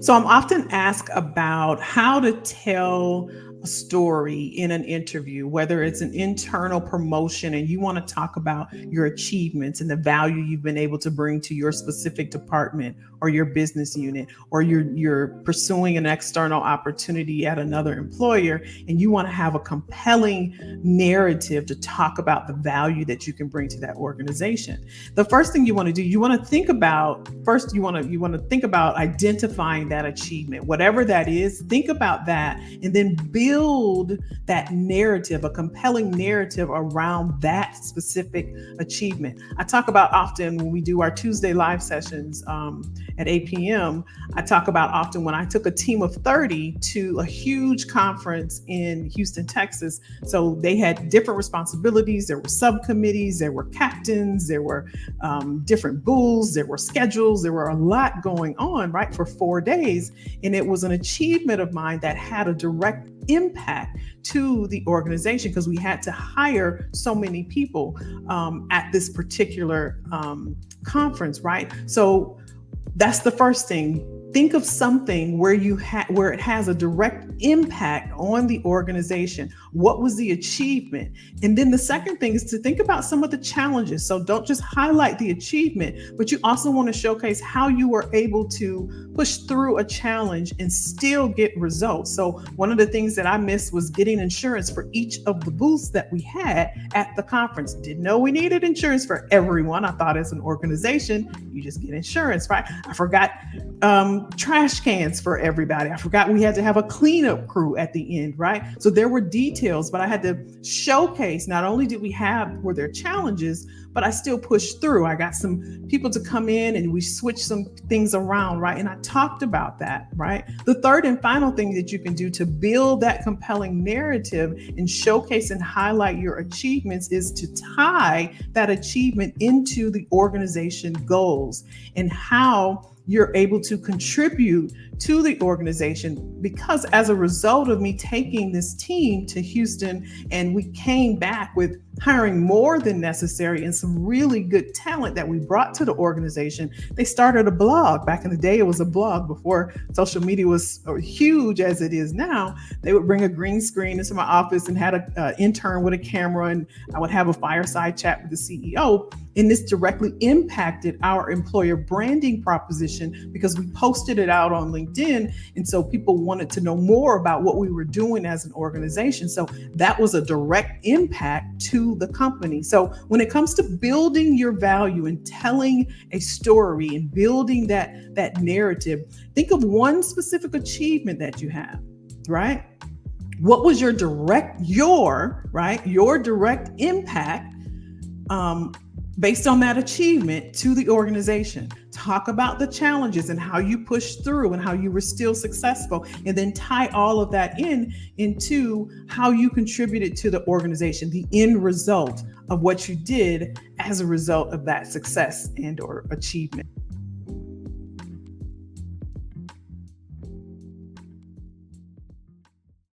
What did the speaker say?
So I'm often asked about how to tell a story in an interview, whether it's an internal promotion and you want to talk about your achievements and the value you've been able to bring to your specific department or your business unit, or you're pursuing an external opportunity at another employer and you want to have a compelling narrative to talk about the value that you can bring to that organization. The first thing you want to do, you want to think about first, you want to think about identifying that achievement, whatever that is. Think about that and then build that narrative, a compelling narrative around that specific achievement. I talk about often when we do our Tuesday live sessions at 8 p.m. I talk about often when I took a team of 30 to a huge conference in Houston, Texas. So they had different responsibilities. There were subcommittees, there were captains, there were different booths, there were schedules, there were a lot going on, right, for 4 days. And it was an achievement of mine that had a direct impact to the organization because we had to hire so many people at this particular conference, right? So that's the first thing. Think of something where where it has a direct impact on the organization. What was the achievement? And then the second thing is to think about some of the challenges. So don't just highlight the achievement, but you also want to showcase how you were able to push through a challenge and still get results. So one of the things that I missed was getting insurance for each of the booths that we had at the conference. Didn't know we needed insurance for everyone. I thought as an organization, you just get insurance, right? I forgot trash cans for everybody. I forgot we had to have a cleanup crew at the end, right? So there were details, but I had to showcase not only were there challenges, but I still pushed through. I got some people to come in and we switched some things around, right? And I talked about that, right? The third and final thing that you can do to build that compelling narrative and showcase and highlight your achievements is to tie that achievement into the organization goals and how you're able to contribute to the organization. Because as a result of me taking this team to Houston and we came back with hiring more than necessary and some really good talent that we brought to the organization, they started a blog. Back in the day, it was a blog before social media was huge as it is now. They would bring a green screen into my office and had an intern with a camera, and I would have a fireside chat with the CEO. And this directly impacted our employer branding proposition because we posted it out on LinkedIn. And so people wanted to know more about what we were doing as an organization. So that was a direct impact to the company. So when it comes to building your value and telling a story and building that narrative, think of one specific achievement that you have, right? What was your direct impact based on that achievement to the organization? Talk about the challenges and how you pushed through and how you were still successful, and then tie all of that into how you contributed to the organization, the end result of what you did as a result of that success and or achievement.